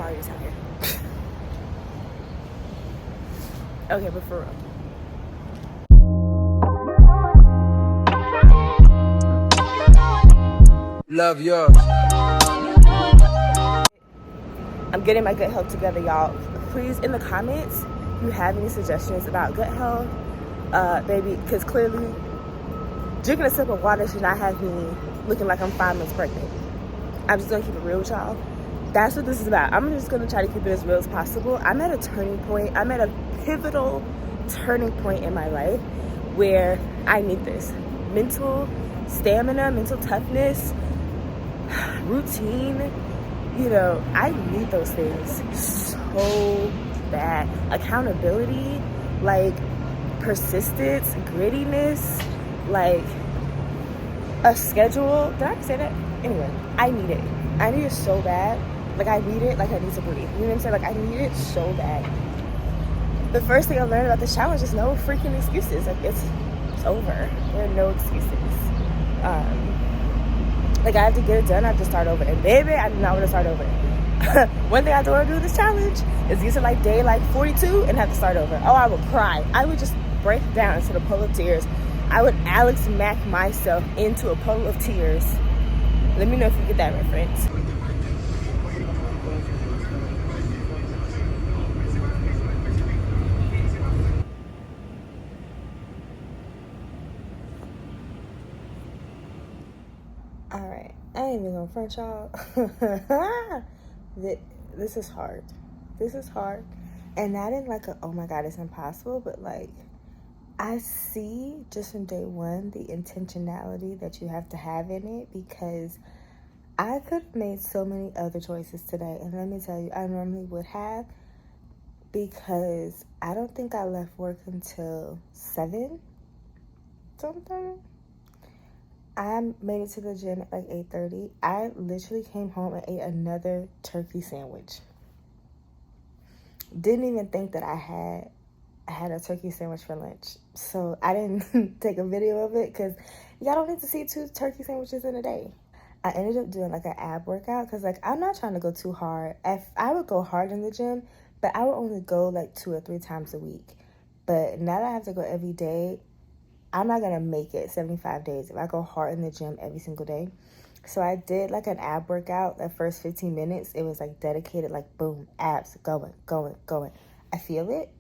already tired. Okay, but for real. Love yours. I'm getting my gut health together, y'all. Please, in the comments, if you have any suggestions about gut health, baby, because clearly drinking a sip of water should not have me looking like I'm 5 months pregnant. I'm just gonna keep it real with y'all. That's what this is about. I'm just gonna try to keep it as real as possible. I'm at a turning point. I'm at a pivotal turning point in my life where I need this. Mental stamina, mental toughness, routine, I need those things so bad. Accountability, like persistence, grittiness, like a schedule. Did I say that? Anyway, I need it. I need it so bad. Like I need it like I need to breathe. You know what I'm saying? Like I need it so bad. The first thing I learned about this challenge is no freaking excuses. Like it's over. There are no excuses. Like I have to get it done. I have to start over. And baby, I do not want to start over. One thing I don't want to do with this challenge is get to like day 42 and have to start over. Oh, I would cry. I would just break down into the puddle of tears. I would Alex Mack myself into a puddle of tears. Let me know if you get that reference. Alright, I ain't even gonna front y'all. This is hard. This is hard. And not in like a, oh my God, it's impossible, but like, I see just from day one the intentionality that you have to have in it, because I could have made so many other choices today. And let me tell you, I normally would have, because I don't think I left work until 7 something. I made it to the gym at like 8:30. I literally came home and ate another turkey sandwich. Didn't even think that I had a turkey sandwich for lunch. So I didn't take a video of it because y'all don't need to see 2 turkey sandwiches in a day. I ended up doing like an ab workout because like I'm not trying to go too hard. If I would go hard in the gym, but I would only go like 2 or 3 times a week. But now that I have to go every day, I'm not going to make it 75 days if I go hard in the gym every single day. So I did like an ab workout. That first 15 minutes, it was like dedicated, like boom, abs, going. I feel it.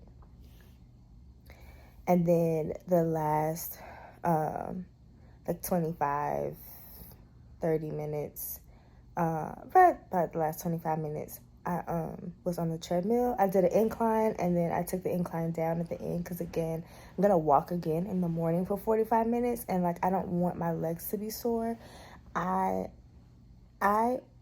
And then the last like 25, 30 minutes, about the last 25 minutes, I was on the treadmill. I did an incline, and then I took the incline down at the end because, again, I'm going to walk again in the morning for 45 minutes, and, like, I don't want my legs to be sore. I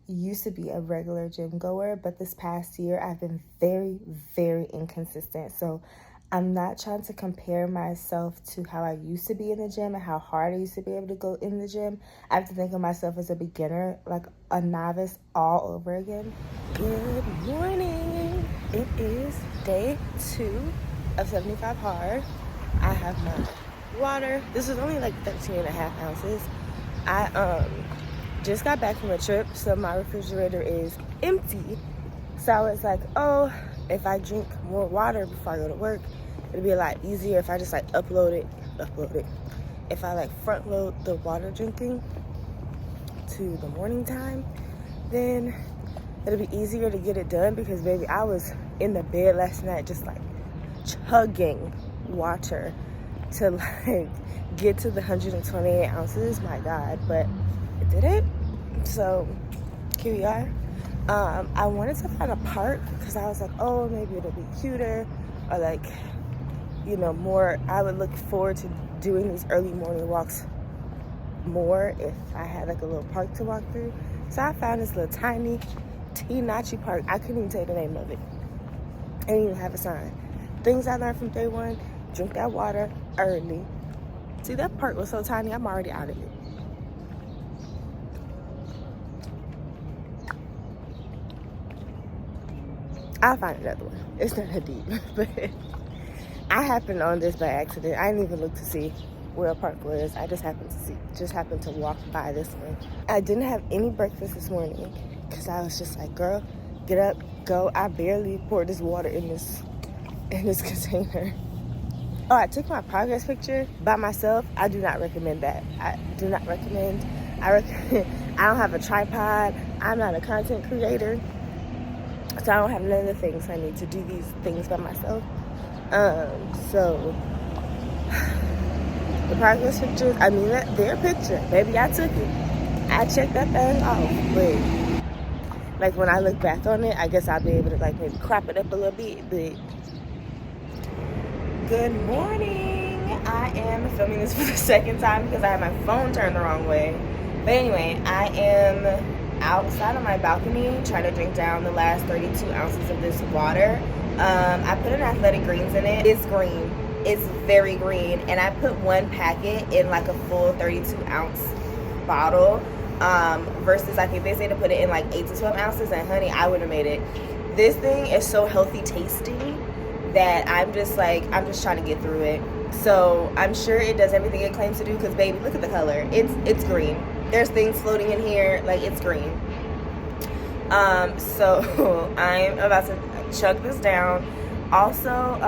used to be a regular gym goer, but this past year I've been very, very inconsistent. So I'm not trying to compare myself to how I used to be in the gym and how hard I used to be able to go in the gym. I have to think of myself as a beginner, like a novice all over again. Good morning. It is day 2 of 75 hard. I have my water. This is only like 13.5 ounces. I just got back from a trip, so my refrigerator is empty. So I was like, oh, if I drink more water before I go to work, it'll be a lot easier if I just like upload it. If I like front load the water drinking to the morning time, then it'll be easier to get it done, because baby, I was in the bed last night just like chugging water to like get to the 128 ounces. My God, but it did it. So here we are. I wanted to find a park because I was like, oh, maybe it'll be cuter, or like, more. I would look forward to doing these early morning walks more if I had like a little park to walk through. So I found this little tiny Teenachi Park. I couldn't even tell you the name of it. I didn't even have a sign. Things I learned from day one: drink that water early. See, that park was so tiny, I'm already out of it. I'll find another one. It's not that deep. But I happened on this by accident. I didn't even look to see where a park was. I just happened to walk by this one. I didn't have any breakfast this morning because I was just like, girl, get up, go. I barely poured this water in this container. Oh, I took my progress picture by myself. I do not recommend that. I do not recommend. I don't have a tripod. I'm not a content creator, so I don't have none of the things I need to do these things by myself. So the progress pictures, I mean, their picture, baby, I took it. I checked that thing off, but like when I look back on it, I guess I'll be able to like maybe crop it up a little bit. But good morning. I am filming this for the second time because I have my phone turned the wrong way. But anyway, I am outside on my balcony trying to drink down the last 32 ounces of this water. I put an Athletic Greens in it. It's green. It's very green. And I put one packet in like a full 32 ounce bottle. Versus I think they say to put it in like 8 to 12 ounces. And honey, I would have made it. This thing is so healthy tasting that I'm just trying to get through it. So I'm sure it does everything it claims to do, because baby, look at the color. It's green. There's things floating in here, like it's green. So I'm about to chug this down. Also,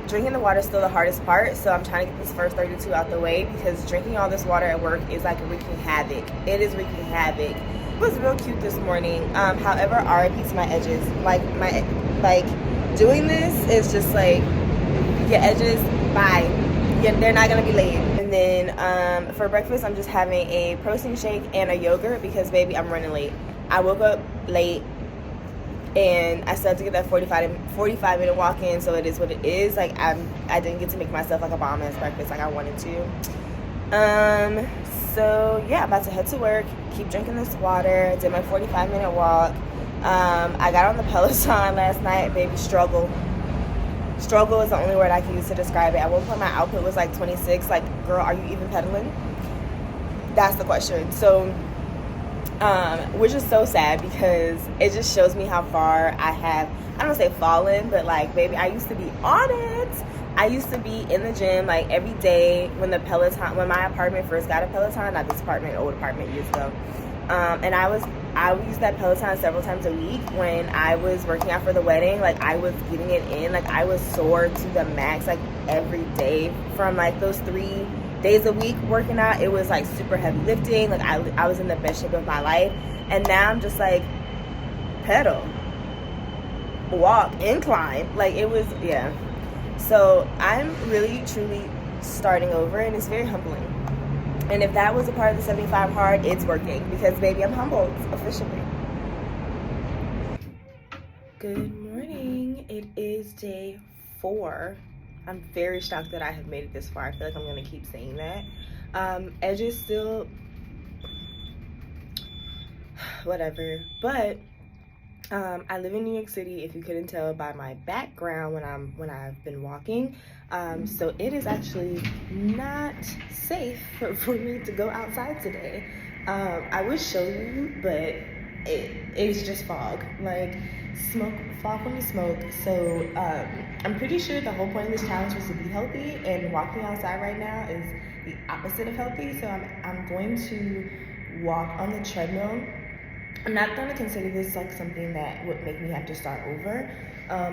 drinking the water is still the hardest part, so I'm trying to get this first 32 out the way, because drinking all this water at work is like wreaking havoc. It is wreaking havoc. It was real cute this morning. However, RIP to my edges. Doing this is just like, your edges, bye. Yeah, they're not gonna be laid. And then for breakfast, I'm just having a protein shake and a yogurt because baby, I'm running late. I woke up late and I still have to get that 45 minute walk in, so it is what it is. Like I didn't get to make myself like a bomb ass breakfast like I wanted to. So yeah, I'm about to head to work, keep drinking this water, did my 45-minute walk. I got on the Peloton last night, baby. Struggle is the only word I can use to describe it. At one point my output was like 26. Like, girl, are you even pedaling? That's the question. So which is so sad because it just shows me how far I have, I don't want to say fallen, but like, baby, I used to be on it. I used to be in the gym like every day when my apartment first got a Peloton, not this apartment, old apartment years ago. And I would use that Peloton several times a week when I was working out for the wedding. Like, I was getting it in. Like, I was sore to the max, like, every day. From, like, those 3 days a week working out, it was, like, super heavy lifting. Like, I was in the best shape of my life. And now I'm just, like, pedal, walk, incline. Like, it was, yeah. So I'm really, truly starting over, and it's very humbling. And if that was a part of the 75 hard, it's working because, baby, I'm humbled officially. Good morning. It is day 4. I'm very shocked that I have made it this far. I feel like I'm going to keep saying that. Edges still, whatever. But I live in New York City, if you couldn't tell by my background when I've been walking. So it is actually not safe for me to go outside today. I would show you, but it's just fog, like fog from the smoke. So I'm pretty sure the whole point of this challenge was to be healthy, and walking outside right now is the opposite of healthy. So I'm going to walk on the treadmill. I'm not going to consider this like something that would make me have to start over,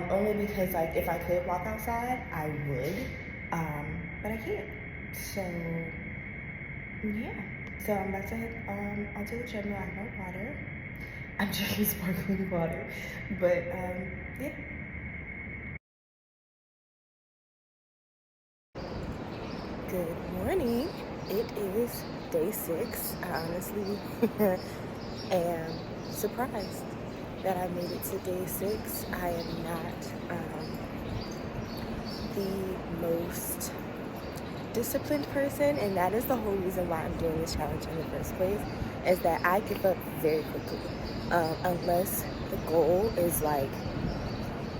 only because like if I could walk outside, I would, but I can't. So yeah, so I'm about to head onto the treadmill. I have no water. I'm drinking sparkling water, but yeah. Good morning. It is day 6. I honestly am surprised that I made it to day 6. I am not the most disciplined person, and that is the whole reason why I'm doing this challenge in the first place, is that I give up very quickly, unless the goal is like,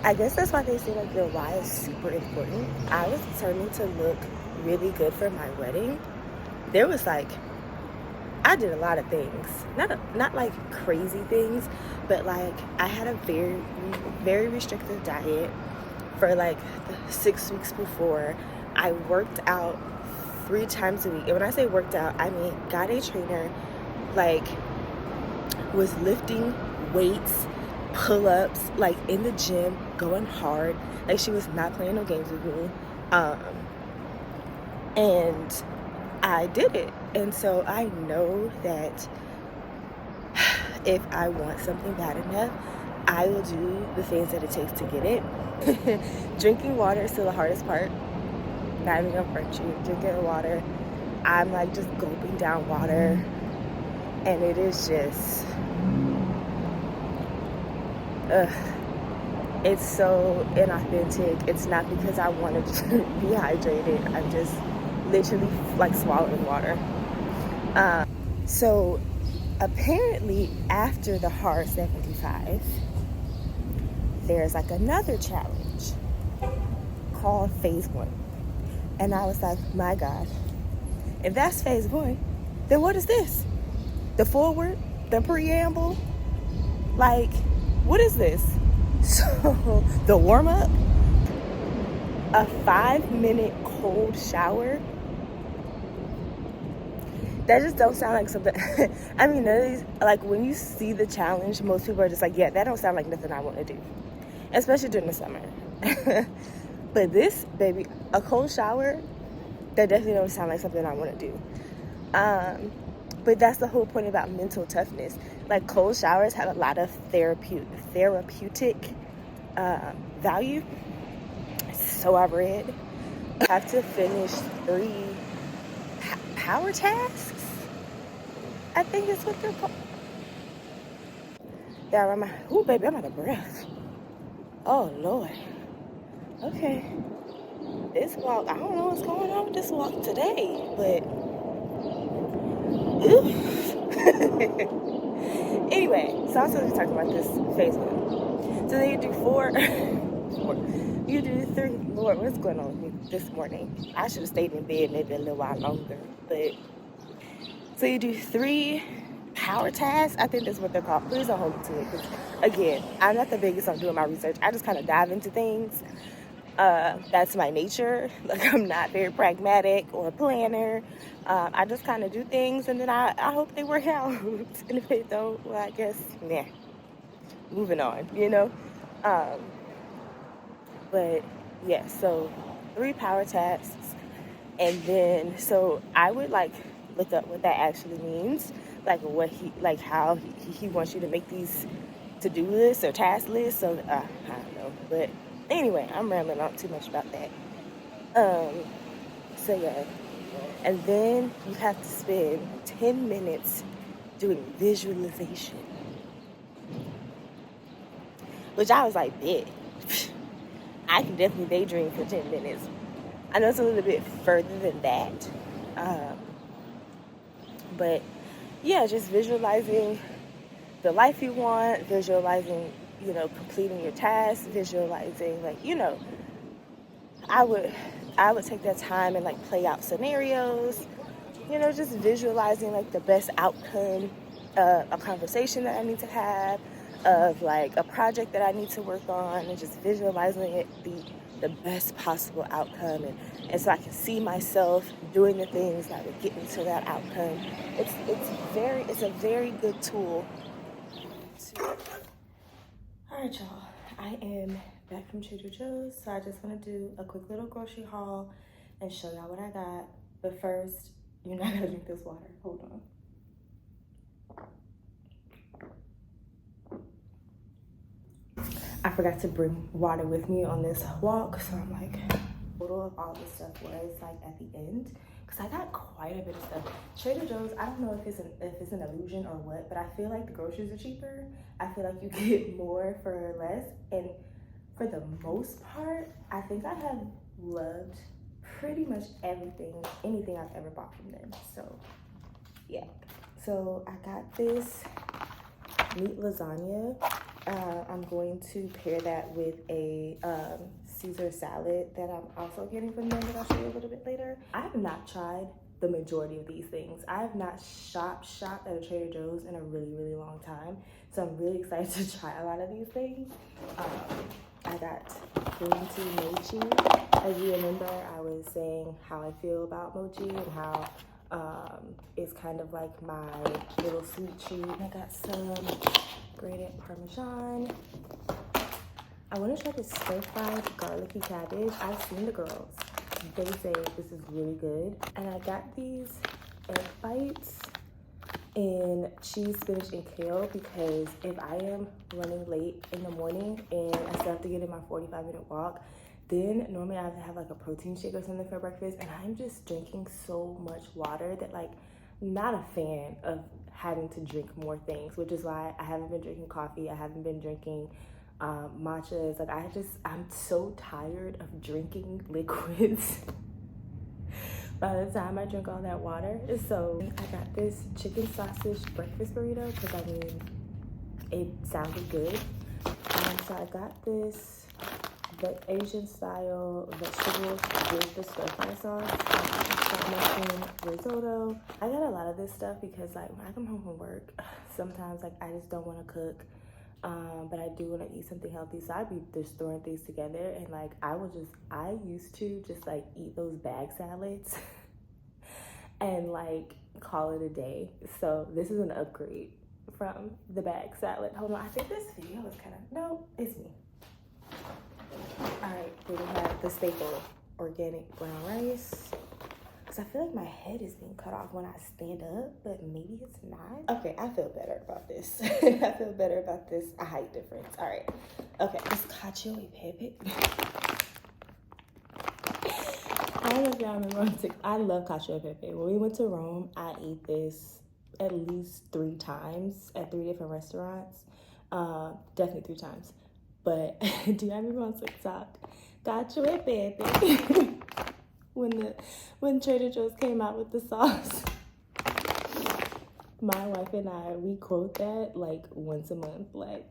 I guess that's why they say like your why is super important. I was determined to look really good for my wedding. There was like, I did a lot of things, not like crazy things, but like I had a very, very restrictive diet for like the 6 weeks before. I worked out 3 times a week, and when I say worked out, I mean got a trainer, like was lifting weights pull-ups, like in the gym, going hard. Like she was not playing no games with me. And I did it. And so I know that if I want something bad enough, I will do the things that it takes to get it. Drinking water is still the hardest part. Not even gonna front you. Drinking water, I'm like just gulping down water, and it is just, it's so inauthentic. It's not because I wanted to be hydrated. I'm just literally like swallowing water. So apparently after the hard 75, there's like another challenge called phase 1. And I was like, my God, if that's phase 1, then what is this? The forward, the preamble? Like, what is this? So the warm up, a 5-minute cold shower. That just don't sound like something. I mean, none of these, like when you see the challenge, most people are just like, yeah, that don't sound like nothing I want to do, especially during the summer. But this, baby, a cold shower, that definitely don't sound like something I want to do. But that's the whole point about mental toughness. Like cold showers have a lot of therapeutic value. So I read. I have to finish 3 power tasks, I think is what they're called. Yeah, ooh, baby, I'm out of breath. Oh, Lord. Okay. This walk, I don't know what's going on with this walk today, but anyway, so I'm supposed to be talking about this phase 1. So then you do 4, you do 3, Lord, what's going on with me this morning? I should have stayed in bed maybe a little while longer, but so you do 3 power tasks. I think that's what they're called. Please don't hold me to it, because again, I'm not the biggest on doing my research. I just kind of dive into things. That's my nature. Like I'm not very pragmatic or a planner. I just kind of do things, and then I hope they work out. And if they don't, well, I guess, nah, moving on, you know? But yeah, so 3 power tasks. And then, so I would like look up what that actually means. Like what how he wants you to make these to-do lists or task lists. So, I don't know. But anyway, I'm rambling on too much about that. So yeah. And then you have to spend 10 minutes doing visualization. Which I was like, bet. I can definitely daydream for 10 minutes. I know it's a little bit further than that. But yeah, just visualizing the life you want, visualizing, completing your tasks, visualizing, I would take that time and play out scenarios, just visualizing the best outcome of a conversation that I need to have, of a project that I need to work on, and just visualizing it be the best possible outcome, and so I can see myself doing the things that would get me to that outcome. It's a very good tool. Alright, y'all, I am back from Trader Joe's, so I just want to do a quick little grocery haul and show y'all what I got. But first, you're not gonna drink this water. Hold on. I forgot to bring water with me on this walk, so I'm total of all this stuff was at the end, because I got quite a bit of stuff. Trader Joe's, I don't know if it's an illusion or what, but I feel like the groceries are cheaper. I feel like you get more for less, and for the most part, I think I have loved pretty much anything I've ever bought from them. So yeah, so I got this meat lasagna. I'm going to pair that with a Caesar salad that I'm also getting from them, that I'll show you a little bit later. I have not tried the majority of these things. I have not shopped at a Trader Joe's in a really, really long time. So I'm really excited to try a lot of these things. I got green tea mochi. As you remember, I was saying how I feel about mochi and how it's kind of like my little sweet treat. I got some grated Parmesan. I want to try this stir-fried garlicky cabbage. I've seen the girls. They say this is really good. And I got these egg bites in cheese, spinach, and kale because if I am running late in the morning and I still have to get in my 45-minute walk, then normally I have to have like a protein shake or something for breakfast, and I'm just drinking so much water that like not a fan of having to drink more things, which is why I haven't been drinking coffee. I haven't been drinking matchas. Like I'm so tired of drinking liquids by the time I drink all that water. So I got this chicken sausage breakfast burrito because I mean, it sounded good. So I got this Asian style vegetables with the stir fry sauce, risotto. I got a lot of this stuff because like when I come home from work, sometimes like I just don't want to cook. But I do want to eat something healthy, so I'd be just throwing things together, and like I used to just like eat those bag salads and like call it a day. So this is an upgrade from the bag salad. Hold on, I think this video was no, it's me. All right, then we have the staple organic brown rice. Cause I feel like my head is being cut off when I stand up, but maybe it's not. Okay, I feel better about this. I feel better about this height difference. All right, okay, this cacio e pepe. I don't know if y'all remember, I love cacio e pepe. When we went to Rome, I ate this at least 3 times at 3 different restaurants. Definitely 3 times. But do you remember on TikTok, cacio e pepe? When Trader Joe's came out with the sauce, my wife and I, we quote that like once a month. Like,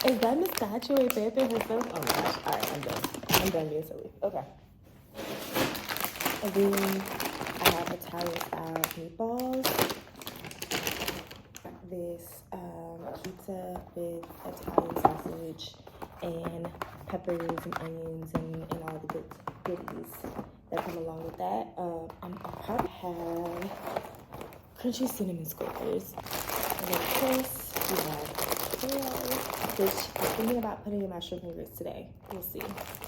is that Miss Cacio e Pepe herself? Oh my gosh! All right, I'm done being silly. Okay. And then I have Italian style meatballs. This pizza with Italian sausage and peppers and onions and all the goodies that come along with that. I'll probably have crunchy cinnamon squares. And then this, we have kale, which I'm thinking about putting in my shrimp and grits today. We'll see.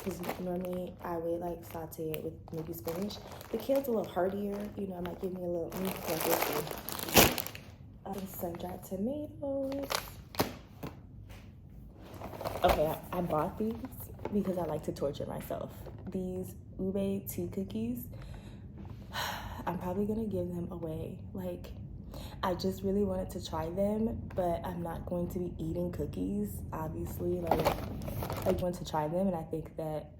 Because normally I would like saute it with maybe spinach. The kale's a little heartier, you know, it might give me a little like we'll see. Sun-dried tomatoes. Okay, I bought these because I like to torture myself. These ube tea cookies, I'm probably gonna give them away. Like, I just really wanted to try them, but I'm not going to be eating cookies, obviously. Like, I want to try them, and I think that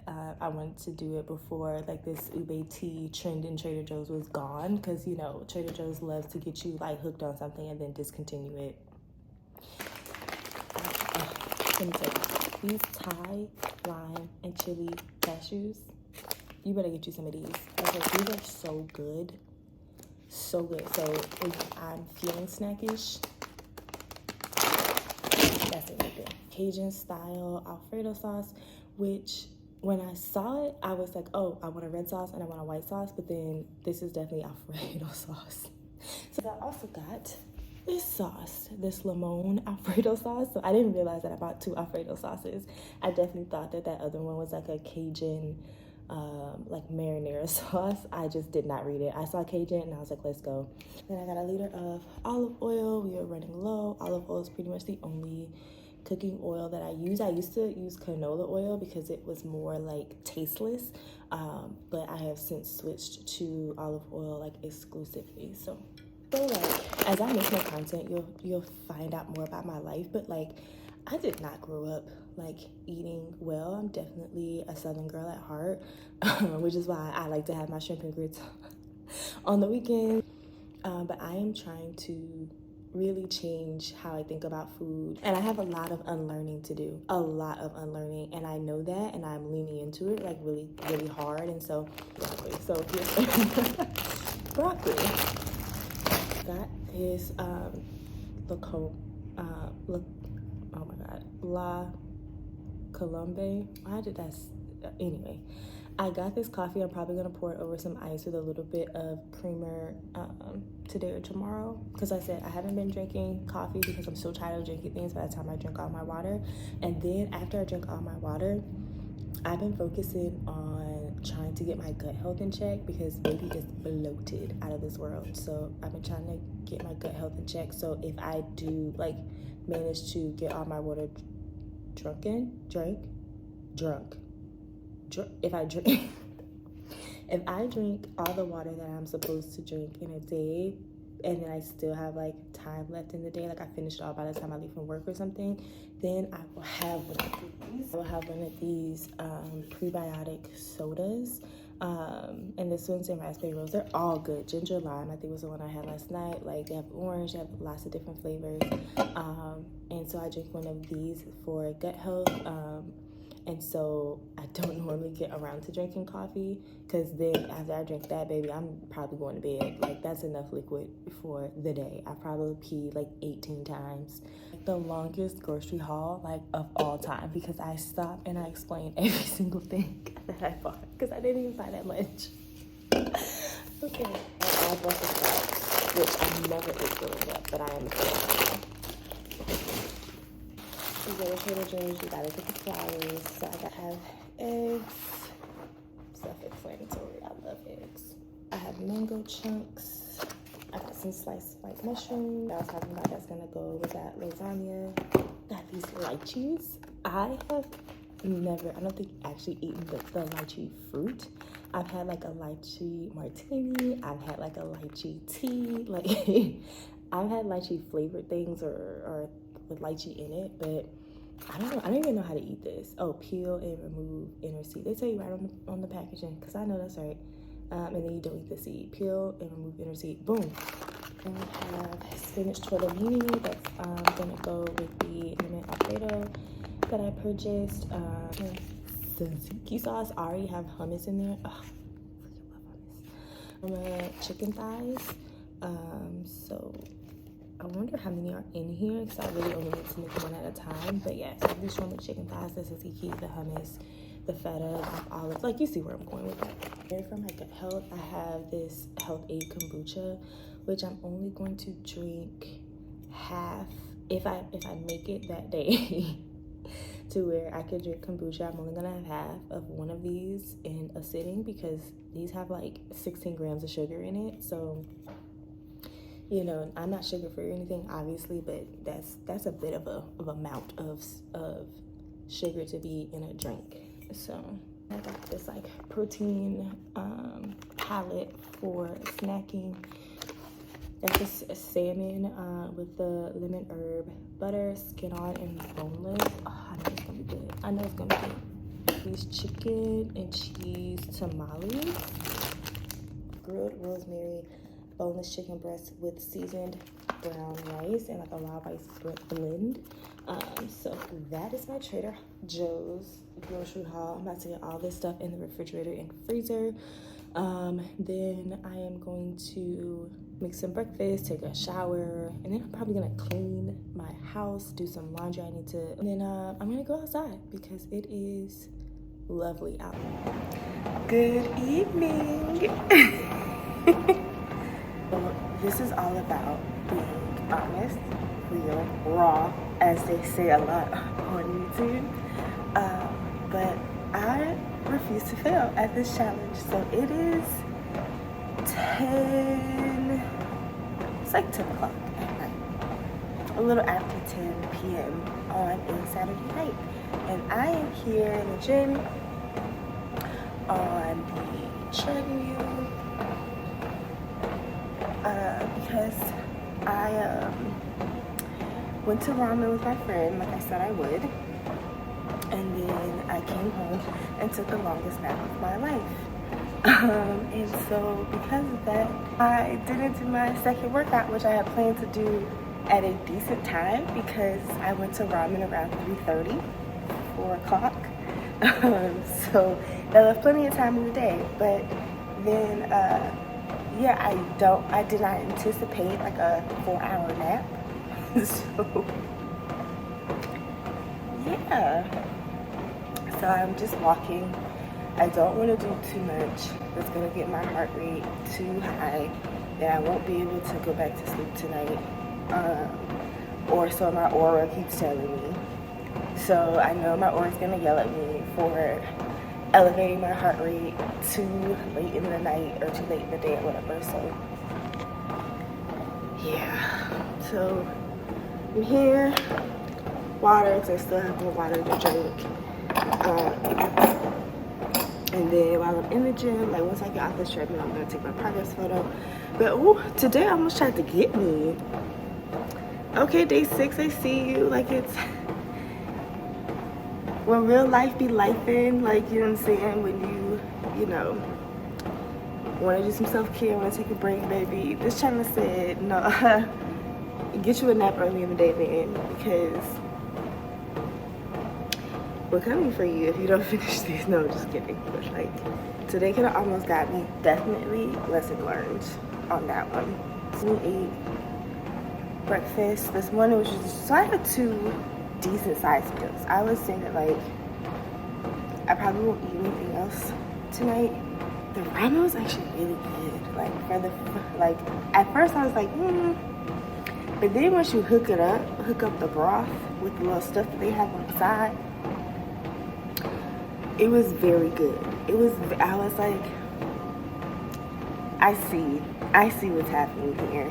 I wanted to do it before like this ube tea trend in Trader Joe's was gone, because you know Trader Joe's loves to get you like hooked on something and then discontinue it. Let me tell you, these Thai, lime, and chili cashews, you better get you some of these. Okay, these are so good. So good. So if I'm feeling snackish, that's it right there. Cajun style Alfredo sauce, which when I saw it, I was like, oh, I want a red sauce and I want a white sauce, but then this is definitely Alfredo sauce. So I also got this sauce, this lemon Alfredo sauce. So I didn't realize that I bought 2 Alfredo sauces. I definitely thought that other one was like a Cajun like marinara sauce. I just did not read it. I saw Cajun and I was like, let's go. Then I got a liter of olive oil. We were running low. Olive oil is pretty much the only cooking oil that I use. I used to use canola oil because it was more like tasteless, but I have since switched to olive oil like exclusively. So like as I make more content, you'll find out more about my life, but like I did not grow up like eating well. I'm definitely a Southern girl at heart, which is why I like to have my shrimp and grits on the weekend. But I am trying to really change how I think about food, and I have a lot of unlearning to do, a lot of unlearning, and I know that, and I'm leaning into it like really, really hard. And so broccoli. So here's broccoli. Got this La Colombe. How did that? Anyway, I got this coffee. I'm probably gonna pour it over some ice with a little bit of creamer today or tomorrow, because I said I haven't been drinking coffee because I'm so tired of drinking things by the time I drink all my water. And then after I drink all my water, I've been focusing on trying to get my gut health in check, because baby is bloated out of this world. So I've been trying to get my gut health in check. So if I do like manage to get all my water drunk, if I drink if I drink all the water that I'm supposed to drink in a day, and then I still have like time left in the day, like I finished it all by the time I leave from work or something, then I will have one of these. I will have one of these prebiotic sodas. And this one's in raspberry rose. They're all good. Ginger lime, I think, was the one I had last night. Like, they have orange, they have lots of different flavors. And so I drink one of these for gut health. And so I don't normally get around to drinking coffee, because then after I drink that, baby, I'm probably going to bed. Like, that's enough liquid for the day. I probably pee like 18 times. The longest grocery haul, like, of all time, because I stop and I explain every single thing that I bought, because I didn't even buy that much. Okay, I bought the sprouts, which I never ate growing up, but I am so you go to Trader Joe's, you gotta get the flowers. So I gotta have eggs. Self-explanatory, I love eggs. I have mango chunks. I got some sliced white mushroom. I was talking about that's gonna go with that lasagna. Got these lychees. I have never, I don't think actually eaten the lychee fruit. I've had like a lychee martini. I've had like a lychee tea. Like, I've had lychee flavored things or with lychee in it, but I don't know. I don't even know how to eat this. Oh, peel and remove inner seed. They tell you right on the packaging, because I know that's right. And then you don't eat the seed. Peel and remove inner seed. Boom. And we have spinach tortellini that's gonna go with the lemon alfredo that I purchased. Tzatziki sauce. I already have hummus in there. Oh, I love hummus. Chicken thighs. So I wonder how many are in here, because I really only need to make one at a time. But yeah, so this one with chicken thighs, the tzatziki, the hummus, the feta, the olives. Like, you see where I'm going with that. And for my gut health, I have this Health Aid kombucha, which I'm only going to drink half if I make it that day to where I could drink kombucha. I'm only gonna have half of one of these in a sitting, because these have like 16 grams of sugar in it. So, you know, I'm not sugar free or anything, obviously, but that's a bit of a amount of sugar to be in a drink. So I got this like protein palette for snacking. That's a salmon with the lemon herb butter, skin on, and boneless. Oh, I know it's gonna be good. I know it's gonna be good. These chicken and cheese tamales, grilled rosemary boneless chicken breast with seasoned brown rice and like a wild rice blend. So that is my Trader Joe's grocery haul. I'm about to get all this stuff in the refrigerator and freezer. Then I am going to make some breakfast, take a shower, and then I'm probably gonna clean my house, do some laundry I need to, and then I'm gonna go outside because it is lovely out. Good evening. This is all about being honest, real, raw, as they say a lot on YouTube. But I refuse to fail at this challenge. So it is 10, it's like 10 o'clock at night. A little after 10 p.m. on a Saturday night. And I am here in the gym on the treadmill. Because I went to ramen with my friend, like I said I would, and then I came home and took the longest nap of my life. And so because of that, I didn't do my second workout, which I had planned to do at a decent time because I went to ramen around 3:30, 4 o'clock. So that left plenty of time in the day. But then yeah, I did not anticipate like a 4-hour nap. So, yeah. So I'm just walking I don't want to do too much that's going to get my heart rate too high that I won't be able to go back to sleep tonight. Or so my aura keeps telling me. So I know my aura's going to yell at me for elevating my heart rate too late in the night or too late in the day or whatever. So yeah. So I'm here. Water, because I still have more water to drink. And then while I'm in the gym, like once I get off this treadmill, I'm gonna take my progress photo. But ooh, today I almost tried to get me. Okay, day 6, I see you. Like it's when real life be lifing, like you know what I'm saying, when you know, wanna do some self-care, wanna take a break, baby. This channel said, no, get you a nap early in the day then, because we're coming for you if you don't finish this. No, just kidding. But like, today could have almost got me. Definitely lesson learned on that one. So we ate breakfast this morning, which is, so I had 2 decent sized meals. I was saying that like, I probably won't eat anything else tonight. The ramen was actually really good. Like like at first I was like, but then once you hook up the broth with the little stuff that they have on the side, it was very good. I was like, I see what's happening here.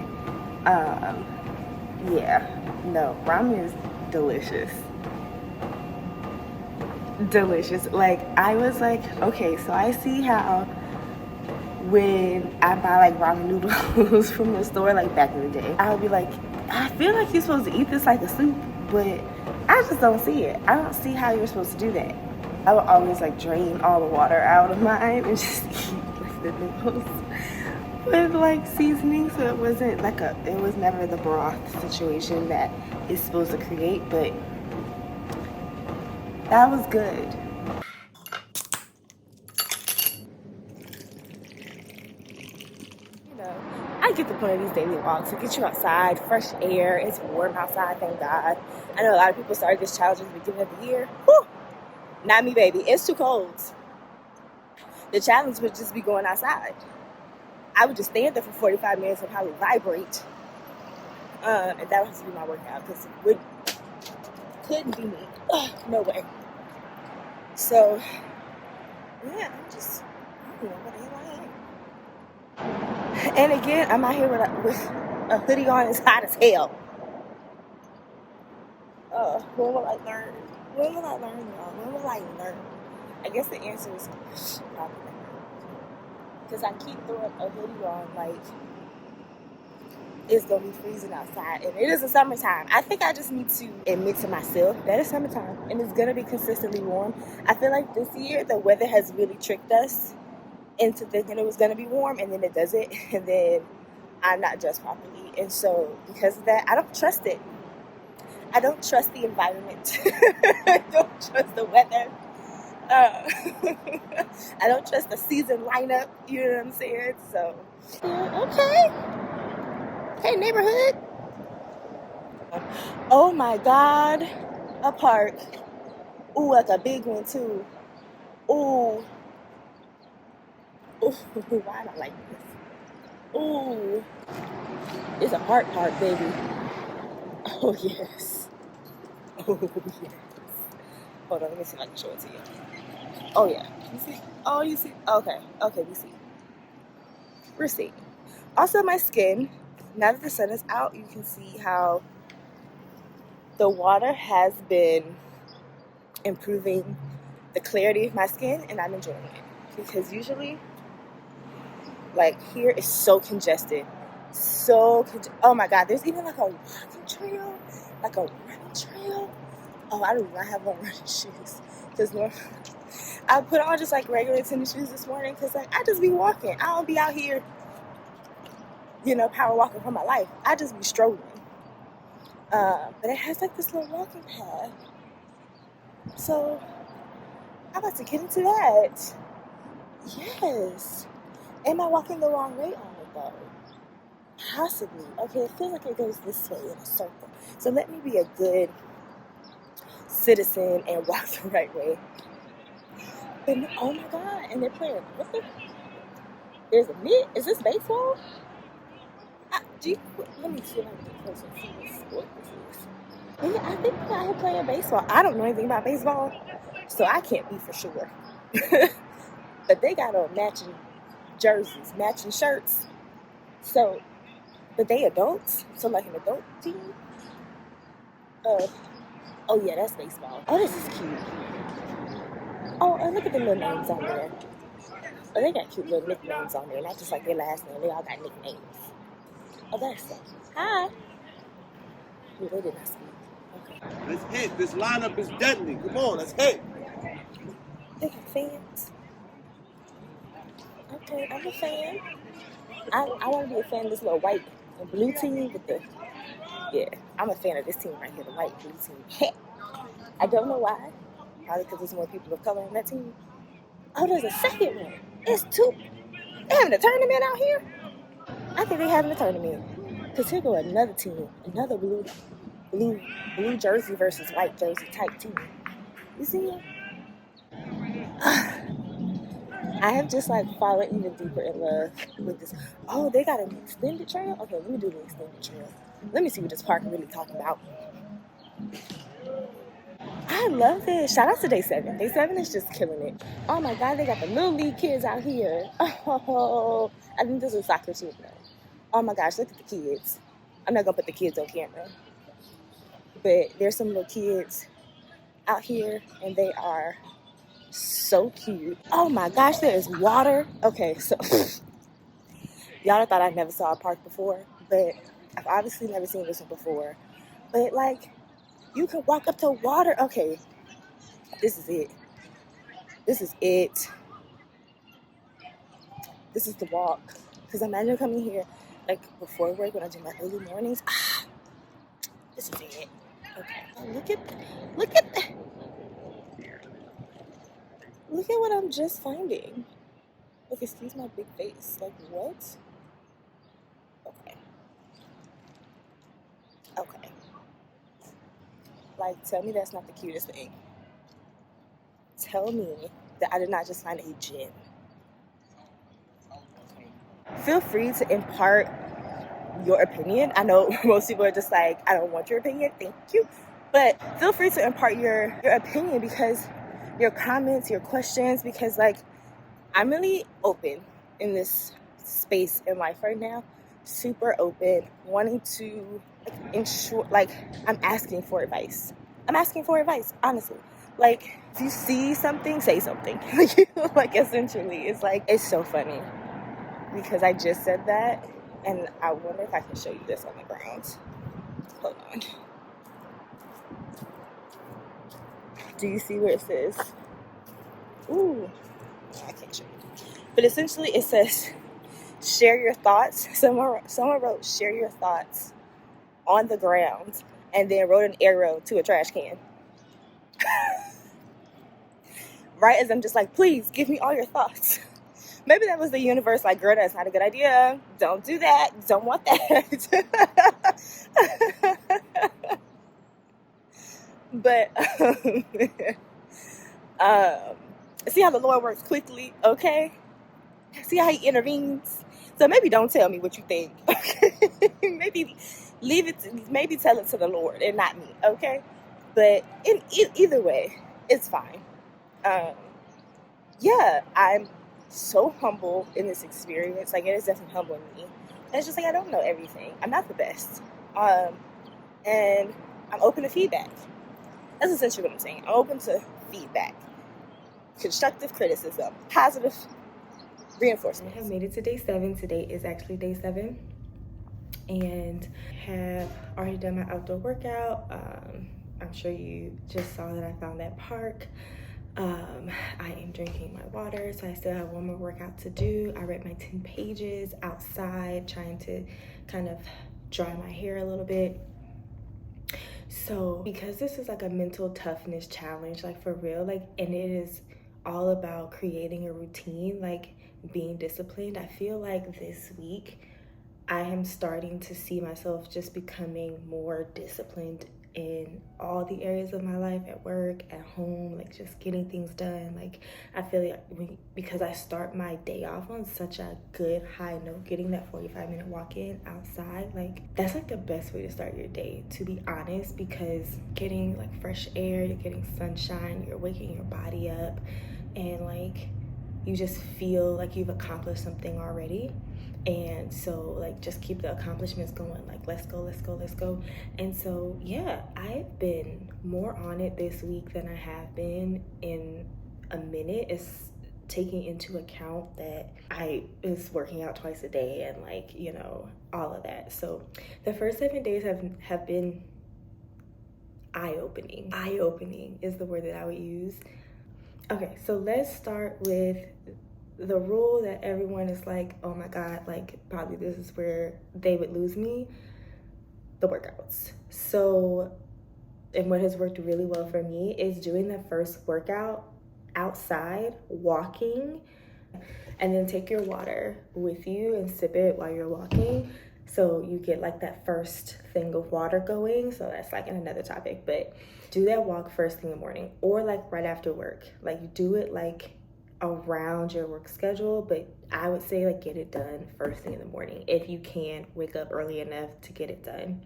Yeah, no, ramen is delicious. Delicious. Like, I was like, okay, so I see how when I buy like ramen noodles from the store, like back in the day, I would be like, I feel like you're supposed to eat this like a soup, but I just don't see it. I don't see how you're supposed to do that. I would always like drain all the water out of mine and just eat like the noodles with like seasoning, so it wasn't like it was never the broth situation that it's supposed to create, but that was good. You know, I get the point of these daily walks to get you outside, fresh air. It's warm outside, thank God. I know a lot of people started this challenge at the beginning of the year. Whew. Not me, baby. It's too cold. The challenge would just be going outside. I would just stand there for 45 minutes and probably vibrate. And that would have to be my workout because it couldn't be me. Ugh, no way. So, yeah, I don't know what the hell I am. And again, I'm out here with a hoodie on. It's hot as hell. When will I learn? When will I learn, y'all? When will I learn? I guess the answer is probably never. Because I keep throwing a hoodie on like it's gonna be freezing outside, and it is the summertime. I think I just need to admit to myself that it's summertime and it's gonna be consistently warm. I feel like this year the weather has really tricked us into thinking it was gonna be warm, and then it doesn't, and then I'm not dressed properly, and so because of that, I don't trust it. I don't trust the environment. I don't trust the weather. I don't trust the season lineup. You know what I'm saying? So, okay. Hey, neighborhood. Oh my God. A park. Ooh, like a big one too. Ooh. Ooh, why am I like this? Ooh. It's a park, baby. Oh, yes. Oh, yes. Hold on, let me see if I can show it to you. Oh, yeah. You see? Oh, you see? Okay, we see. We're seeing. Also, my skin, now that the sun is out, you can see how the water has been improving the clarity of my skin, and I'm enjoying it. Because usually, like, here is so congested. Oh my God, there's even like a walking trail, like a running trail. Oh, I do not have on running shoes. Because I put on just like regular tennis shoes this morning because like I just be walking. I don't be out here, power walking for my life. I just be strolling. But it has like this little walking path. So I'm about to get into that. Yes. Am I walking the wrong way on it though? Possibly. Okay, it feels like it goes this way in a circle. So let me be a good citizen and walk the right way. And oh my god, and they're playing. What the? There's a mitt. Is this baseball? Let me see if I can get closer and see what sport this is. Yeah, I think they're out here playing baseball. I don't know anything about baseball, so I can't be for sure. But they got on matching jerseys, matching shirts. So, but they adults, so like an adult team. Oh yeah, that's baseball. Oh, this is cute. Oh, and look at the little names on there. Oh, they got cute little nicknames on there, not just like their last name. They all got nicknames. Oh, that's so cute. Hi. Oh, they did not speak. Okay. Let's hit. This lineup is deadly. Come on, let's hit. They got fans. Okay, I'm a fan. I want to be a fan of this little white and blue team with the, yeah, I'm a fan of this team right here, the white and blue team. I don't know why. Probably because there's more people of color on that team. Oh, there's a second one. It's two. They having a tournament out here? I think they having a tournament. Because here go another team. Another blue jersey versus white jersey type team. You see it? I have just like fallen even deeper in love with this. Oh, they got an extended trail? Okay, let me do the extended trail. Let me see what this park really talking about. I love this. Shout out to Day 7. Day 7 is just killing it. Oh my god, they got the little league kids out here. Oh, I think this is a soccer team though. Oh my gosh, look at the kids. I'm not gonna put the kids on camera. But there's some little kids out here and they are so cute. Oh my gosh, there is water. Okay, so y'all thought I never saw a park before, but I've obviously never seen this one before. But like, you can walk up to water. Okay, this is it. This is it. This is the walk. Because imagine coming here like before work when I do my early mornings. This is it. Okay. Oh, look at what I'm just finding. Like, excuse my big face. Like, what? Okay. Okay. Like, tell me that's not the cutest thing. Tell me that I did not just find a gem. Okay. Feel free to impart your opinion. I know most people are just like, I don't want your opinion. Thank you. But feel free to impart your opinion, because your comments, your questions, because like I'm really open in this space in life right now. Super open, wanting to ensure, like, I'm asking for advice. Honestly. Like, if you see something, say something. Like, essentially, it's like, it's so funny because I just said that, and I wonder if I can show you this on the ground. Hold on. Do you see where it says? Ooh, I can't show you. But essentially, it says, share your thoughts. Someone wrote, share your thoughts on the ground, and then wrote an arrow to a trash can. Right as I'm just like, please give me all your thoughts. Maybe that was the universe like, girl, that's not a good idea. Don't do that. Don't want that. But see how the Lord works quickly, okay? See how he intervenes? So maybe don't tell me what you think, okay? Maybe leave it, maybe tell it to the Lord and not me, okay? But in either way, it's fine. Yeah, I'm so humble in this experience. Like, it is definitely humbling me. And it's just like, I don't know everything. I'm not the best. And I'm open to feedback. That's essentially what I'm saying. I'm open to feedback. Constructive criticism. Positive reinforcement. I have made it to day 7. Today is actually day 7. And have already done my outdoor workout. I'm sure you just saw that I found that park. I am drinking my water, so I still have one more workout to do. I read my 10 pages outside, trying to kind of dry my hair a little bit. So because this is like a mental toughness challenge, like for real, like, and it is all about creating a routine, like being disciplined, I feel like this week I am starting to see myself just becoming more disciplined in all the areas of my life, at work, at home, like just getting things done. Like I feel like because I start my day off on such a good high note, getting that 45-minute walk in outside, like that's like the best way to start your day, to be honest, because getting like fresh air, you're getting sunshine, you're waking your body up, and like you just feel like you've accomplished something already. And so like just keep the accomplishments going, like let's go, let's go, let's go. And so yeah, I've been more on it this week than I have been in a minute. It's taking into account that I is working out twice a day and like, you know, all of that. So the first 7 days have been eye-opening. Eye-opening is the word that I would use. Okay, so let's start with the rule that everyone is like, oh my God, like probably this is where they would lose me, the workouts. So, and what has worked really well for me is doing the first workout outside, walking, and then take your water with you and sip it while you're walking. So you get like that first thing of water going. So that's like in another topic, but do that walk first thing in the morning or like right after work. Like do it like around your work schedule, but I would say like get it done first thing in the morning if you can wake up early enough to get it done.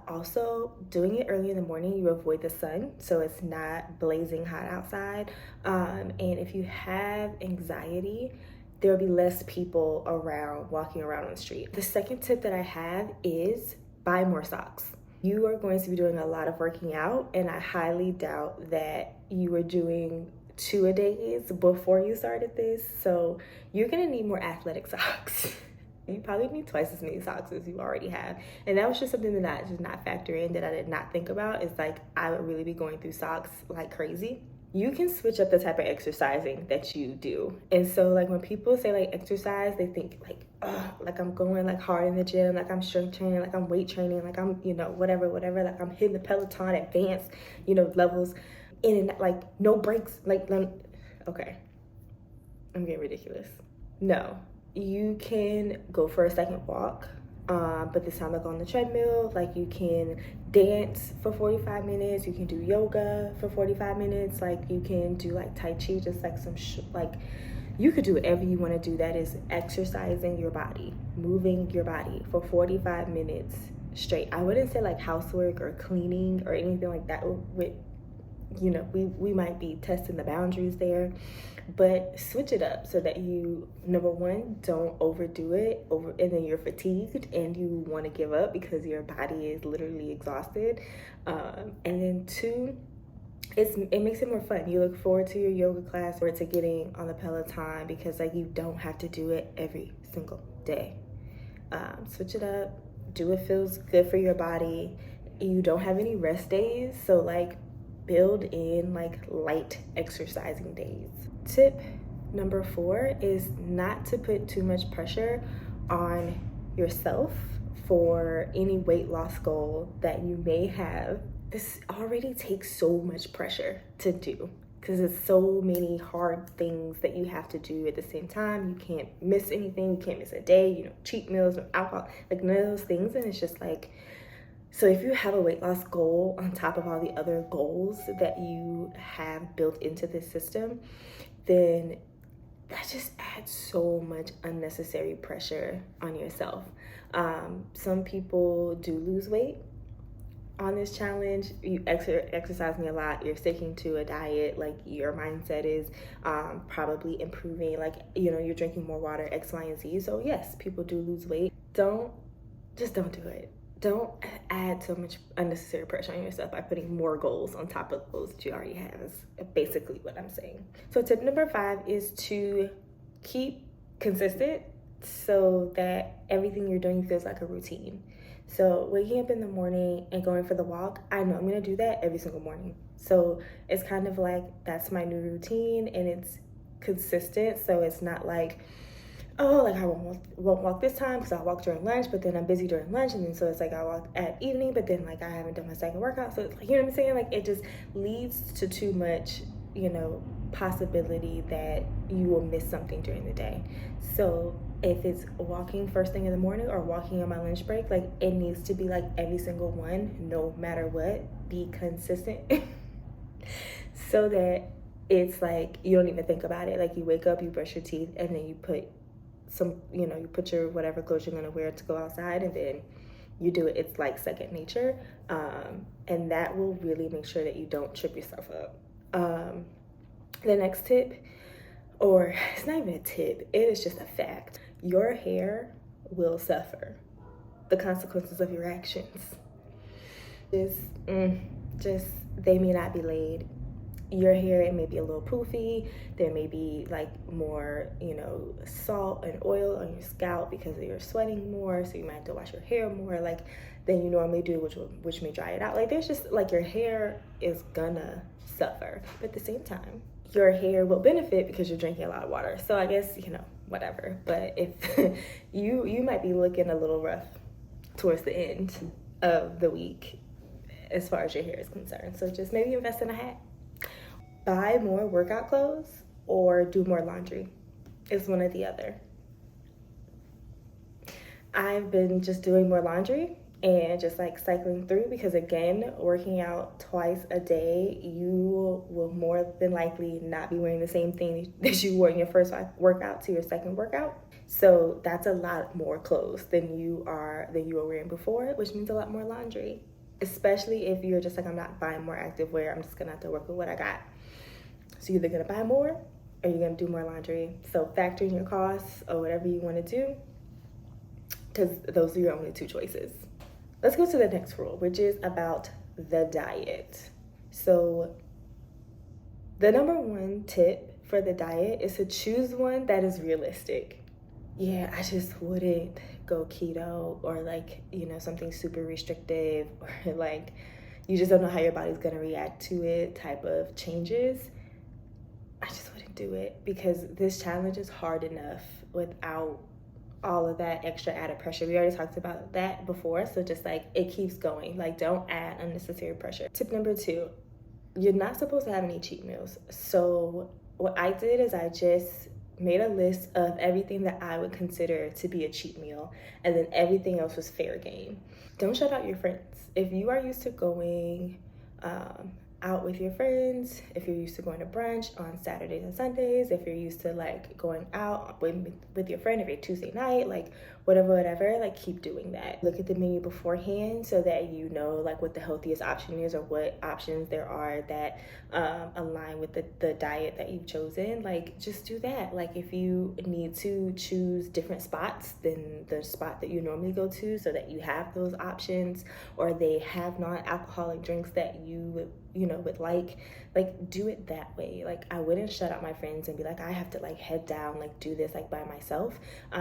Also, doing it early in the morning, you avoid the sun, so it's not blazing hot outside. And if you have anxiety, there'll be less people around walking around on the street. The second tip that I have is buy more socks. You are going to be doing a lot of working out, and I highly doubt that you were doing 2-a-days before you started this. So you're gonna need more athletic socks. You probably need twice as many socks as you already have. And that was just something that I did not factor in, that I did not think about, is like I would really be going through socks like crazy. You can switch up the type of exercising that you do. And so like when people say like exercise, they think like, oh, like I'm going like hard in the gym, like I'm strength training, like I'm weight training, like I'm, you know, whatever, like I'm hitting the Peloton advanced, you know, levels in and like no breaks. Like, okay, I'm getting ridiculous. No, you can go for a second walk, but this time like on the treadmill. Like you can dance for 45 minutes, you can do yoga for 45 minutes, like you can do like Tai Chi, just like some like you could do whatever you want to do that is exercising your body, moving your body for 45 minutes straight. I wouldn't say like housework or cleaning or anything like that. With, you know, we might be testing the boundaries there, but switch it up so that you, number one, don't overdo it and then you're fatigued and you want to give up because your body is literally exhausted. And then two, it makes it more fun. You look forward to your yoga class or to getting on the Peloton because like you don't have to do it every single day. Switch it up, do what feels good for your body. You don't have any rest days, so like build in like light exercising days. Tip number 4 is not to put too much pressure on yourself for any weight loss goal that you may have. This already takes so much pressure to do because it's so many hard things that you have to do at the same time. You can't miss anything, you can't miss a day, you know, cheat meals, no alcohol, like none of those things. And it's just like, so if you have a weight loss goal on top of all the other goals that you have built into this system, then that just adds so much unnecessary pressure on yourself. Some people do lose weight on this challenge. You exercising a lot, you're sticking to a diet, like your mindset is probably improving, like, you know, you're drinking more water, X, Y, and Z. So yes, people do lose weight. Don't do it. Don't add so much unnecessary pressure on yourself by putting more goals on top of those that you already have, is basically what I'm saying. So tip number 5 is to keep consistent so that everything you're doing feels like a routine. So waking up in the morning and going for the walk, I know I'm gonna do that every single morning. So it's kind of like that's my new routine and it's consistent. So it's not like, oh, like I won't walk this time because I'll walk during lunch, but then I'm busy during lunch, and then so it's like I walk at evening, but then like I haven't done my second workout. So it's like, you know what I'm saying? Like it just leads to too much, you know, possibility that you will miss something during the day. So if it's walking first thing in the morning or walking on my lunch break, like it needs to be like every single one, no matter what. Be consistent so that it's like you don't even think about it. Like you wake up, you brush your teeth, and then you put some, you know, you put your whatever clothes you're gonna wear to go outside, and then you do it. It's like second nature, and that will really make sure that you don't trip yourself up. The next tip, or it's not even a tip, it is just a fact. Your hair will suffer the consequences of your actions. Just they may not be laid. Your hair, it may be a little poofy. There may be like more, you know, salt and oil on your scalp because you're sweating more, so you might have to wash your hair more like than you normally do, which may dry it out. Like there's just like your hair is gonna suffer, but at the same time your hair will benefit because you're drinking a lot of water. So I guess, you know, whatever. But if you might be looking a little rough towards the end of the week as far as your hair is concerned. So just maybe invest in a hat. Buy more workout clothes or do more laundry. It's one or the other. I've been just doing more laundry and just like cycling through because, again, working out twice a day, you will more than likely not be wearing the same thing that you wore in your first workout to your second workout. So that's a lot more clothes than you were wearing before, which means a lot more laundry, especially if you're just like, I'm not buying more active wear, I'm just gonna have to work with what I got. So you're either gonna buy more or you're gonna do more laundry. So factor in your costs or whatever you wanna do, because those are your only two choices. Let's go to the next rule, which is about the diet. So the number one tip for the diet is to choose one that is realistic. Yeah, I just wouldn't go keto or like, you know, something super restrictive or like you just don't know how your body's gonna react to it type of changes. I just wouldn't do it because this challenge is hard enough without all of that extra added pressure. We already talked about that before, so just like it keeps going. Like don't add unnecessary pressure. Tip number 2, you're not supposed to have any cheat meals. So what I did is I just made a list of everything that I would consider to be a cheat meal, and then everything else was fair game. Don't shut out your friends. If you are used to going out with your friends, if you're used to going to brunch on Saturdays and Sundays, if you're used to like going out with your friend every Tuesday night, like whatever, like keep doing that. Look at the menu beforehand so that you know like what the healthiest option is or what options there are that align with the diet that you've chosen. Like just do that. Like if you need to choose different spots than the spot that you normally go to so that you have those options, or they have non-alcoholic drinks that you would like do it that way. Like I wouldn't shut out my friends and be like, I have to like head down, like do this like by myself,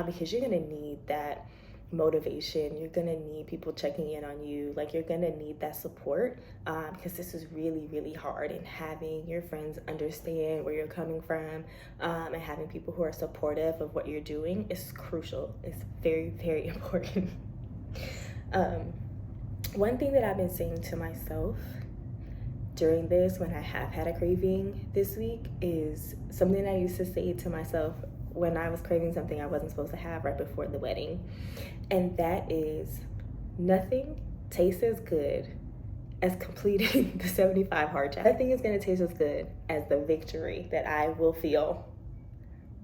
because you're gonna need that motivation. You're gonna need people checking in on you. Like you're gonna need that support, because this is really, really hard, and having your friends understand where you're coming from, and having people who are supportive of what you're doing is crucial. It's very, very important. One thing that I've been saying to myself during this, when I have had a craving this week, is something I used to say to myself when I was craving something I wasn't supposed to have right before the wedding. And that is, nothing tastes as good as completing the 75 hard challenges. Nothing is going to taste as good as the victory that I will feel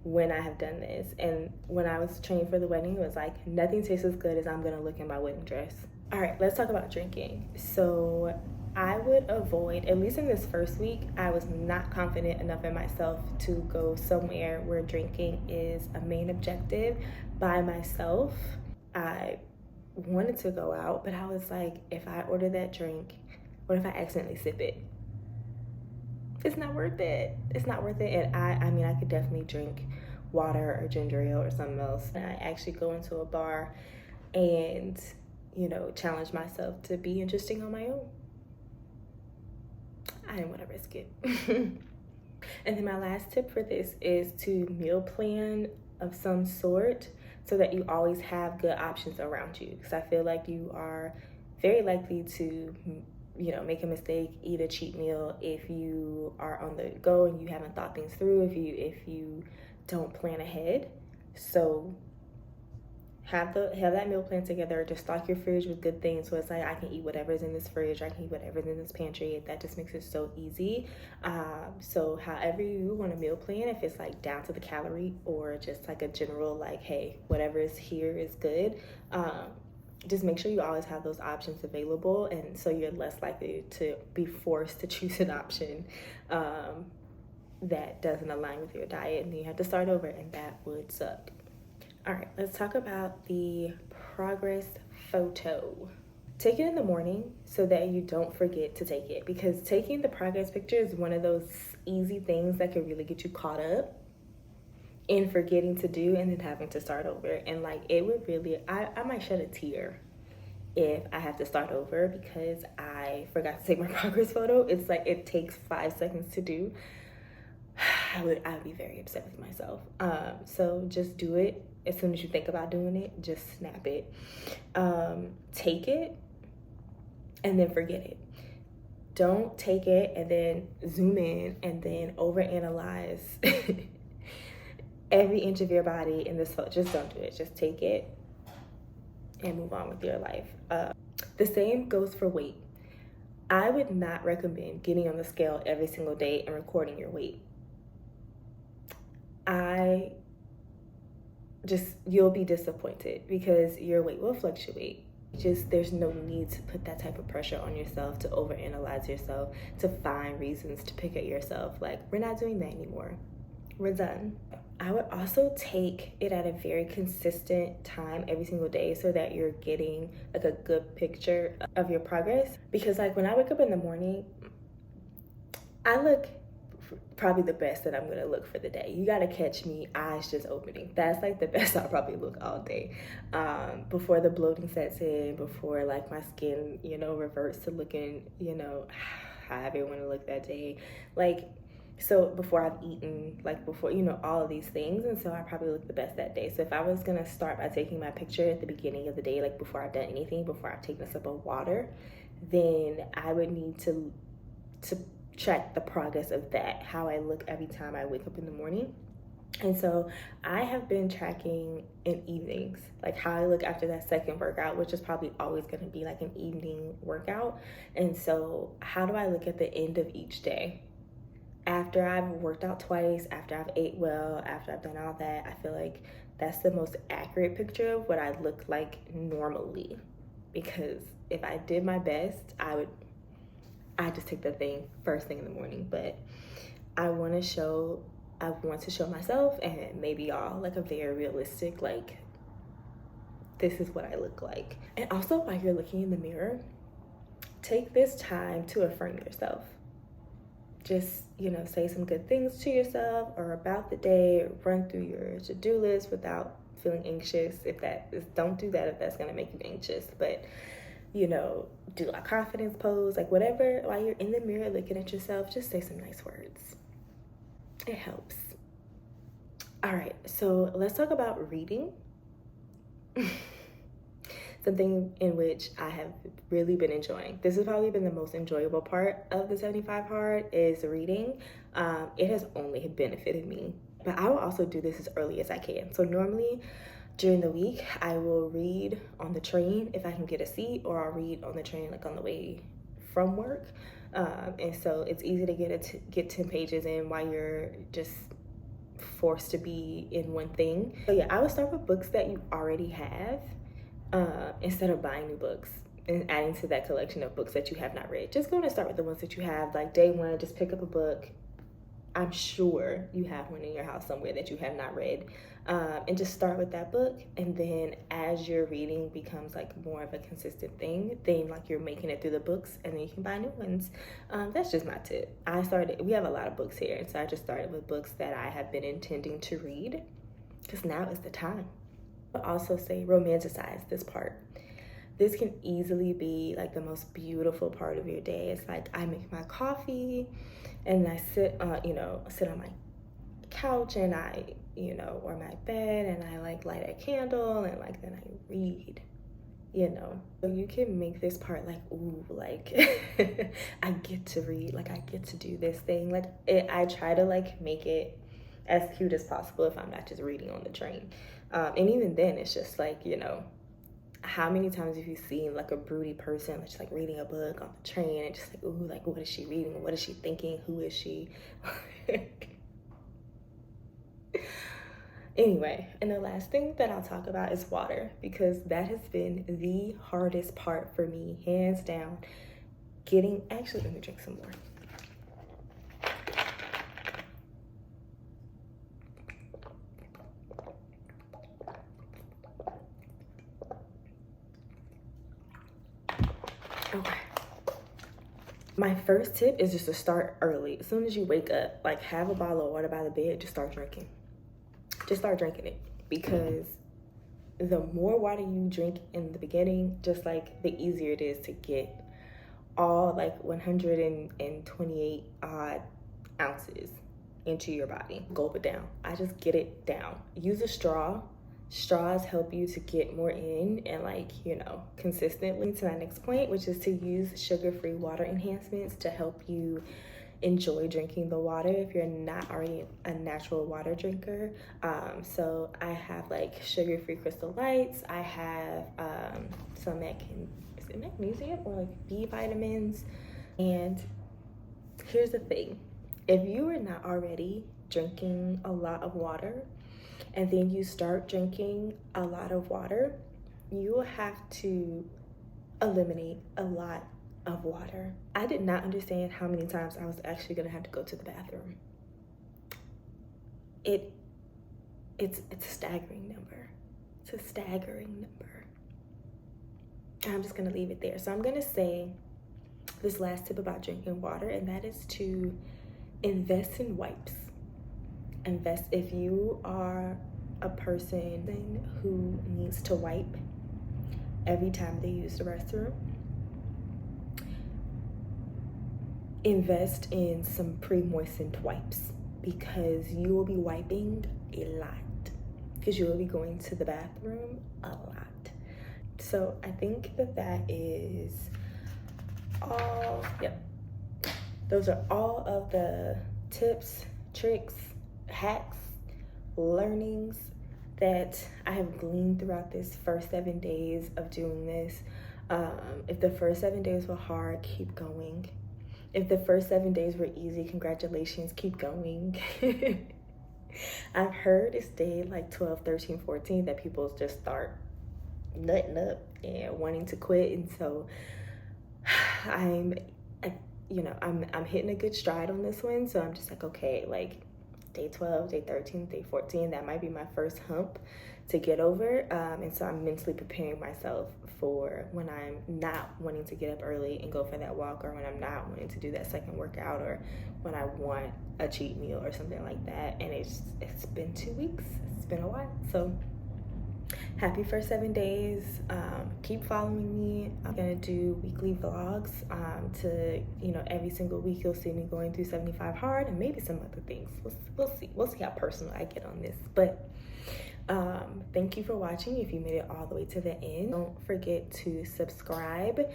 when I have done this. And when I was training for the wedding, it was like, nothing tastes as good as I'm going to look in my wedding dress. All right, let's talk about drinking. So I would avoid, at least in this first week, I was not confident enough in myself to go somewhere where drinking is a main objective by myself. I wanted to go out, but I was like, if I order that drink, what if I accidentally sip it? It's not worth it. It's not worth it. And I mean, I could definitely drink water or ginger ale or something else. And I actually go into a bar and, challenge myself to be interesting on my own. I didn't want to risk it. And then my last tip for this is to meal plan of some sort so that you always have good options around you. Because I feel like you are very likely to, make a mistake, eat a cheat meal if you are on the go and you haven't thought things through, if you don't plan ahead. So have that meal plan together. Just stock your fridge with good things, so it's like I can eat whatever's in this fridge, I can eat whatever's in this pantry. That just makes it so easy. So however you want a meal plan, if it's like down to the calorie or just like a general like, hey, whatever is here is good, just make sure you always have those options available, and so you're less likely to be forced to choose an option that doesn't align with your diet, and you have to start over, and that would suck. All right, let's talk about the progress photo. Take it in the morning so that you don't forget to take it, because taking the progress picture is one of those easy things that can really get you caught up in forgetting to do and then having to start over. And like, it would really, I might shed a tear if I have to start over because I forgot to take my progress photo. It's like, it takes 5 seconds to do. I would be very upset with myself. So just do it. As soon as you think about doing it, just snap it. Take it and then forget it. Don't take it and then zoom in and then overanalyze every inch of your body in this photo. Just don't do it. Just take it and move on with your life. The same goes for weight. I would not recommend getting on the scale every single day and recording your weight. You'll be disappointed because your weight will fluctuate. There's no need to put that type of pressure on yourself, to overanalyze yourself, to find reasons to pick at yourself. Like, we're not doing that anymore. We're done. I would also take it at a very consistent time every single day so that you're getting like a good picture of your progress. Because like when I wake up in the morning, I look probably the best that I'm gonna look for the day. You gotta catch me eyes just opening. That's like the best I'll probably look all day. Before the bloating sets in, before like my skin, reverts to looking, however you wanna look that day. Like, so before I've eaten, like before, all of these things. And so I probably look the best that day. So if I was gonna start by taking my picture at the beginning of the day, like before I've done anything, before I've taken a sip of water, then I would need to track the progress of that, how I look every time I wake up in the morning. And so I have been tracking in evenings, like how I look after that second workout, which is probably always going to be like an evening workout. And so how do I look at the end of each day? After I've worked out twice, after I've ate well, after I've done all that, I feel like that's the most accurate picture of what I look like normally. Because if I did my best, I just take the thing first thing in the morning. But I want to show myself and maybe y'all like a very realistic, like, this is what I look like. And also, while you're looking in the mirror, take this time to affirm yourself. Just, say some good things to yourself or about the day, run through your to-do list without feeling anxious. Don't do that if that's gonna make you anxious. But do a confidence pose, like whatever, while you're in the mirror looking at yourself, just say some nice words. It helps. All right, so let's talk about reading. Something in which I have really been enjoying. This has probably been the most enjoyable part of the 75 Hard is reading. It has only benefited me, but I will also do this as early as I can. So normally, during the week, I will read on the train if I can get a seat, or I'll read on the train like on the way from work. And so it's easy to get 10 pages in while you're just forced to be in one thing. So yeah, I would start with books that you already have instead of buying new books and adding to that collection of books that you have not read. Just go and start with the ones that you have. Like day one, just pick up a book. I'm sure you have one in your house somewhere that you have not read. And just start with that book. And then as your reading becomes like more of a consistent thing, then like you're making it through the books and then you can buy new ones. That's just my tip. We have a lot of books here. And so I just started with books that I have been intending to read because now is the time. I'll also say romanticize this part. This can easily be like the most beautiful part of your day. It's like I make my coffee and I sit on my couch and or my bed and I like light a candle and like then I read, So you can make this part like, ooh, like I get to read, like I get to do this thing. Like I try to like make it as cute as possible if I'm not just reading on the train. And even then, it's just like, you know, how many times have you seen like a broody person just like reading a book on the train and just like, ooh, like what is she reading? What is she thinking? Who is she? Anyway, and the last thing that I'll talk about is water, because that has been the hardest part for me, hands down. Actually, let me drink some more. Okay. My first tip is just to start early. As soon as you wake up, like have a bottle of water by the bed, just start drinking. Just start drinking it, because the more water you drink in the beginning, just like the easier it is to get all like 128 odd ounces into your body. Gulp it down. I just get it down. Use a straw. Straws help you to get more in and like, you know, consistently. To my next point, which is to use sugar-free water enhancements to help you enjoy drinking the water if you're not already a natural water drinker. So I have like sugar-free Crystal Lights. I have some magnesium or like B vitamins. And here's the thing, if you are not already drinking a lot of water and then you start drinking a lot of water, you will have to eliminate a lot of water. I did not understand how many times I was actually gonna have to go to the bathroom. It's a staggering number. It's a staggering number. I'm just gonna leave it there. So I'm gonna say this last tip about drinking water, and that is to invest in wipes. If you are a person who needs to wipe every time they use the restroom, invest in some pre-moistened wipes, because you will be wiping a lot, because you will be going to the bathroom a lot. So I think that is all. Yep, those are all of the tips, tricks, hacks, learnings that I have gleaned throughout this first 7 days of doing this. If the first 7 days were hard, keep going. If the first 7 days were easy, congratulations, keep going. I've heard it's day like 12, 13, 14 that people just start nutting up and wanting to quit. And so I'm hitting a good stride on this one. So I'm just like, okay, like day 12, day 13, day 14, that might be my first hump to get over. And so I'm mentally preparing myself for when I'm not wanting to get up early and go for that walk, or when I'm not wanting to do that second workout, or when I want a cheat meal or something like that. And it's been 2 weeks. It's been a while. So happy first 7 days. Keep following me. I'm gonna do weekly vlogs to, you know, every single week you'll see me going through 75 hard and maybe some other things. We'll see how personal I get on this. But thank you for watching. If you made it all the way to the end, don't forget to subscribe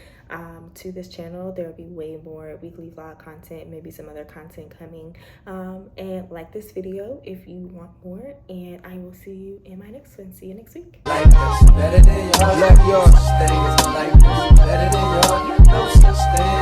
to this channel. There will be way more weekly vlog content, maybe some other content coming, and like this video if you want more, and I will see you in my next one. See you next week. Life is better than yours. Life yours. Better than yours. No such thing.